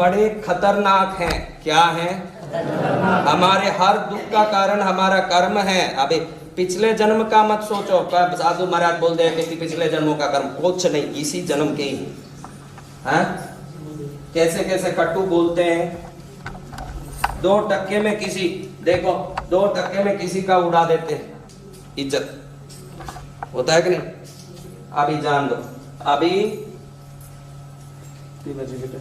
बड़े खतरनाक हैं। क्या हैं? हमारे हर दुख का कारण हमारा कर्म है। अबे पिछले जन्म का मत सोचो। साधु महाराज बोल दे कि पिछले जन्मों का कर्म कुछ नहीं, इसी जन्म के ही हैं। कैसे कैसे कटु बोलते हैं। 2% में किसी, देखो 2% में किसी का उड़ा देते हैं इज्जत, होता है कि नहीं? अभी जान दो। अभी बेटा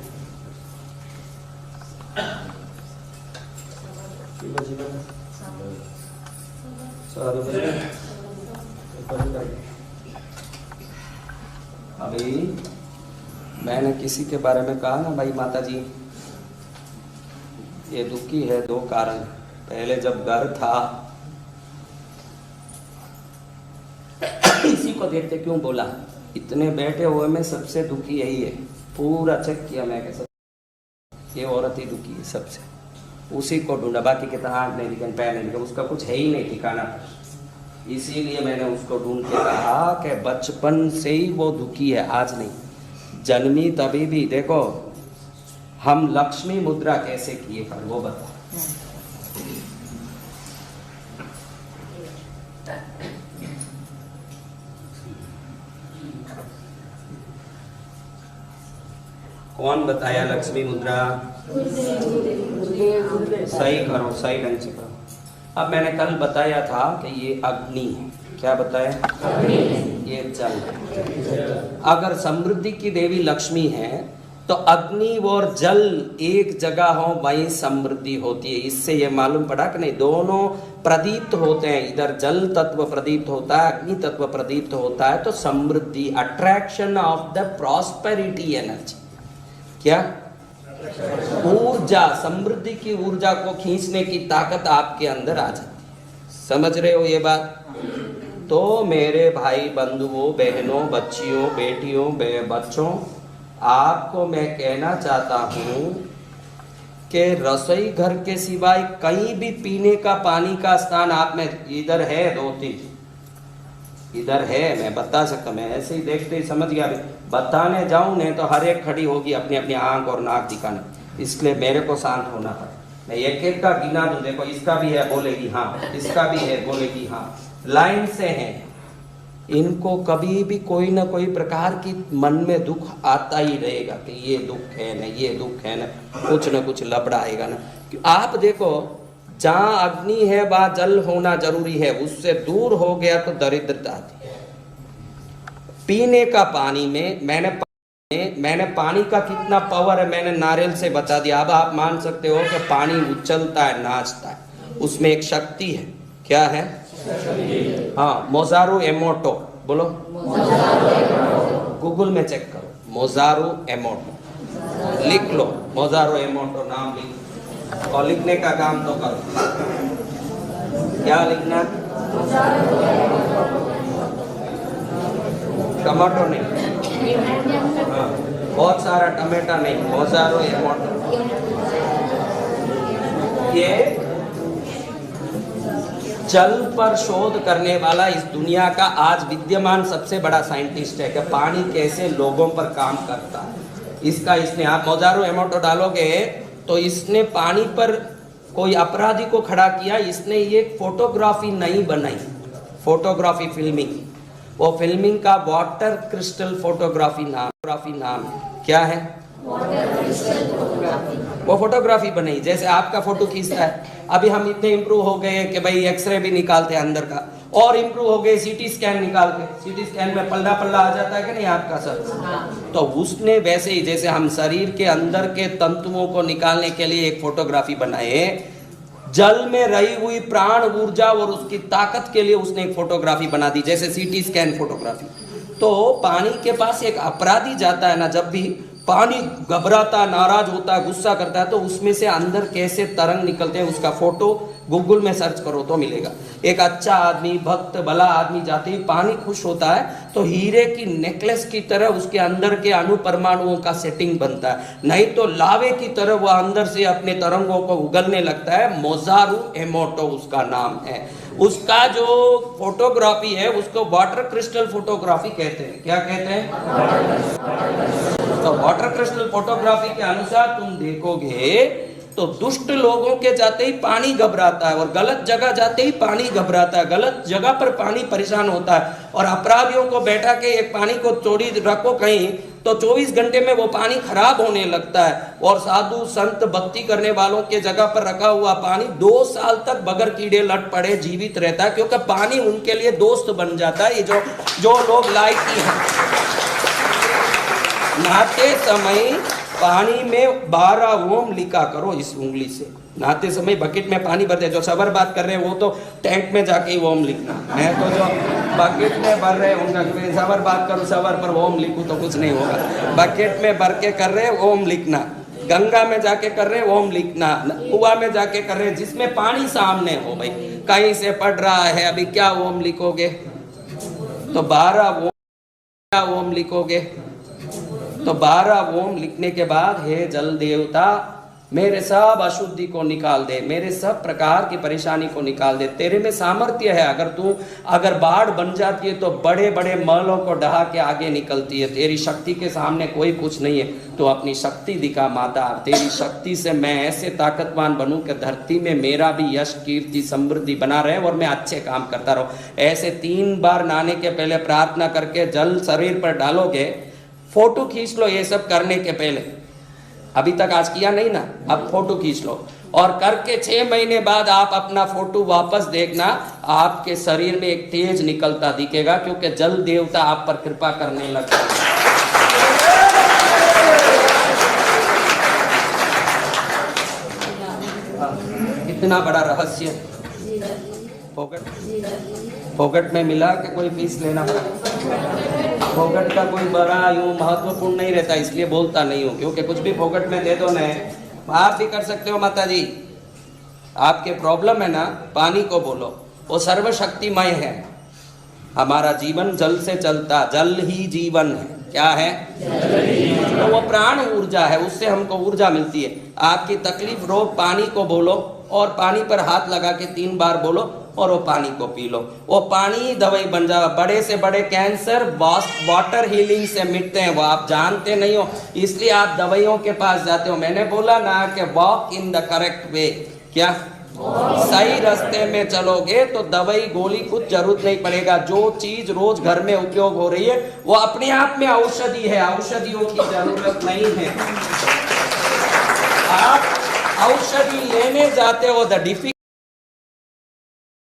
अभी मैंने किसी के बारे में कहा ना, भाई माता जी ये दुखी है, 2 कारण। पहले जब घर था इसी को देखते क्यों बोला, इतने बैठे हुए में सबसे दुखी यही है। पूरा चेक किया मैं, कैसे ये औरत ही दुखी है सबसे, उसी को ढूंढा। बाकी के हाथ नहीं दिखे, पैर नहीं दिखे, उसका कुछ है ही नहीं ठिकाना। इसीलिए मैंने उसको ढूंढ के कहा कि बचपन से ही वो दुखी है, आज नहीं। जन्मी तभी भी। देखो हम लक्ष्मी मुद्रा कैसे किए कर, वो बता। कौन बताया लक्ष्मी मुद्रा? सही करो, सही ढंग से करो। अब मैंने कल बताया था कि ये अग्नि है। क्या बताया? ये जल है। अगर समृद्धि की देवी लक्ष्मी है तो अग्नि और जल एक जगह हो, वहीं समृद्धि होती है। इससे ये मालूम पड़ा कि नहीं, दोनों प्रदीप्त होते हैं। इधर जल तत्व प्रदीप्त होता है, अग्नि तत्व प्रदीप्त होता है, तो समृद्धि, attraction of the prosperity energy. क्या? ऊर्जा, समृद्धि की ऊर्जा को खींचने की ताकत आपके अंदर आ जाती है। समझ रहे हो ये बात? तो मेरे भाई बंधुओं, बहनों, बच्चियों, बेटियों, बच्चों, आपको मैं कहना चाहता हूं कि रसोई घर के सिवाय कहीं भी पीने का पानी का स्थान आप में इधर है, 2-3 इधर है। मैं बता सकता, मैं ऐसे ही देखते ही समझ गया। बताने जाऊं नहीं तो हर एक खड़ी होगी अपनी अपनी आंख और नाक दिखाने। इसलिए मेरे को शांत होना पड़ा। मैं एक एक का गिना दूं। देखो इसका भी है, बोलेगी हाँ, इसका भी है, बोलेगी हाँ। लाइन से है। इनको कभी भी कोई ना कोई प्रकार की मन में दुख आता ही रहेगा कि ये दुख है ना, ये दुख है ना कुछ लपड़ा आएगा ना। आप देखो जहां अग्नि है वहां जल होना जरूरी है, उससे दूर हो गया तो दरिद्रता आती है। पीने का पानी में मैंने पानी का कितना पावर है मैंने नारियल से बता दिया। अब आप मान सकते हो कि पानी उछलता है, नाचता है, उसमें एक शक्ति है। क्या है? हाँ, मोजारू एमोटो। बोलो, गूगल में चेक करो, मोजारू एमोटो लिख लो। मोजारू एमोटो नाम लिख और लिखने का काम तो करो। क्या लिखना? टमाटो नहीं, हाँ, बहुत सारा टमाटा नहीं, मोजारू एमोटो। ये जल पर शोध करने वाला इस दुनिया का आज विद्यमान सबसे बड़ा साइंटिस्ट है कि पानी कैसे लोगों पर काम करता है। इसने आप मोजारू एमोटो डालोगे तो इसने पानी पर कोई अपराधी को खड़ा किया। इसने ये फोटोग्राफी नहीं बनाई, फोटोग्राफी फिल्मिंग। वो फिल्मिंग का वाटर क्रिस्टल फोटोग्राफी नाम है। क्या है? वो फोटोग्राफी बनाई। जैसे आपका फोटो खींचता है। अभी हम इतने इम्प्रूव हो गए कि भाई एक्सरे भी निकालते हैं अंदर का, और इम्प्रूव हो गए सीटी स्कैन निकाल के। सीटी स्कैन में पल्ला आ जाता है कि नहीं आपका सर? तो उसने वैसे ही जैसे हम शरीर के अंदर के तंतुओं को निकालने के लिए एक फोटोग्राफी बनाए, जल में रही हुई प्राण ऊर्जा और उसकी ताकत के लिए उसने एक फोटोग्राफी बना दी, जैसे सीटी स्कैन फोटोग्राफी। तो पानी के पास एक अपराधी जाता है ना, जब भी पानी घबराता, नाराज होता है, गुस्सा करता है, तो उसमें से अंदर कैसे तरंग निकलते हैं उसका फोटो गूगल में सर्च करो तो मिलेगा। एक अच्छा आदमी, भक्त, भला आदमी जाते ही पानी खुश होता है तो हीरे की नेकलेस की तरह उसके अंदर के अणु परमाणुओं का सेटिंग बनता है, नहीं तो लावे की तरह वह अंदर से अपने तरंगों को उगलने लगता है। मोजारू एमोटो उसका नाम है। उसका जो फोटोग्राफी है उसको वाटर क्रिस्टल फोटोग्राफी कहते हैं। क्या कहते हैं? तो वाटर क्रिस्टल फोटोग्राफी के अनुसार तुम देखोगे तो दुष्ट लोगों के जाते ही पानी घबराता है, और गलत जगह जाते ही पानी घबराता है, गलत जगह पर पानी परेशान होता है। और अपराधियों को बैठा के एक पानी को चोरी रखो कहीं तो 24 घंटे में वो पानी खराब होने लगता है। और साधु संत भक्ति करने वालों के जगह पर रखा हुआ पानी 2 साल तक बगैर कीड़े लट पड़े जीवित रहता है, क्योंकि पानी उनके लिए दोस्त बन जाता है। ये जो लोग लायकी हैं, नहाते समय पानी में 12 ओम लिखा करो इस उंगली से। नहाते समय बकेट में पानी भरते, जो सबर बात कर रहे हैं वो तो टैंक में जाके ही ओम लिखना। मैं तो जो बकेट में भर रहे उनका सबर बात करूँ, सबर पर ओम लिखूँ तो कुछ नहीं होगा। बकेट में भर के कर रहे ओम लिखना, गंगा में जाके कर रहे ओम लिखना, कुआं में जाके कर रहे जिसमें पानी सामने हो। भाई कहीं से पड़ रहा है, अभी क्या ओम लिखोगे? तो 12 ओम लिखोगे। तो 12 ओम लिखने के बाद हे जल देवता मेरे सब अशुद्धि को निकाल दे, मेरे सब प्रकार की परेशानी को निकाल दे। तेरे में सामर्थ्य है, अगर बाढ़ बन जाती है तो बड़े बड़े महलों को ढहा के आगे निकलती है। तेरी शक्ति के सामने कोई कुछ नहीं है, तो अपनी शक्ति दिखा माता। तेरी शक्ति से मैं ऐसे ताकतवान बनूं कि धरती में मेरा भी यश कीर्ति समृद्धि बना रहे और मैं अच्छे काम करता रहूं। ऐसे 3 बार नहाने के पहले प्रार्थना करके जल शरीर पर डालोगे। फोटो खींच लो ये सब करने के पहले, अभी तक आज किया नहीं ना, अब फोटो खींच लो। और करके 6 महीने बाद आप अपना फोटो वापस देखना, आपके शरीर में एक तेज निकलता दिखेगा, क्योंकि जल देवता आप पर कृपा करने लगता है। इतना बड़ा रहस्य फोकट में मिला कि कोई फीस लेना पड़ा? फोकट का कोई बड़ा यूं महत्वपूर्ण नहीं रहता, इसलिए बोलता नहीं हूँ, क्योंकि कुछ भी फोकट में दे दो ना। आप भी कर सकते हो माता जी, आपके प्रॉब्लम है ना, पानी को बोलो, वो सर्वशक्तिमय है। हमारा जीवन जल से चलता, जल ही जीवन है। क्या है? तो वो प्राण ऊर्जा है, उससे हमको ऊर्जा मिलती है। आपकी तकलीफ रोग पानी को बोलो, और पानी पर हाथ लगा के 3 बार बोलो, और वो पानी को पी लो। वो पानी दवाई बन जाएगा। बड़े से बड़े कैंसर वाटर हीलिंग से मिटते हैं, वो आप जानते नहीं हो, इसलिए आप दवाइयों के पास जाते हो। मैंने बोला ना कि walk in the correct way. क्या? सही रास्ते में चलोगे तो दवाई गोली कुछ जरूरत नहीं पड़ेगा। जो चीज रोज घर में उपयोग हो रही है वो अपने आप में औषधि है, औषधियों की जरूरत नहीं है। आप औषधि लेने जाते हो, द डिफिकल्ट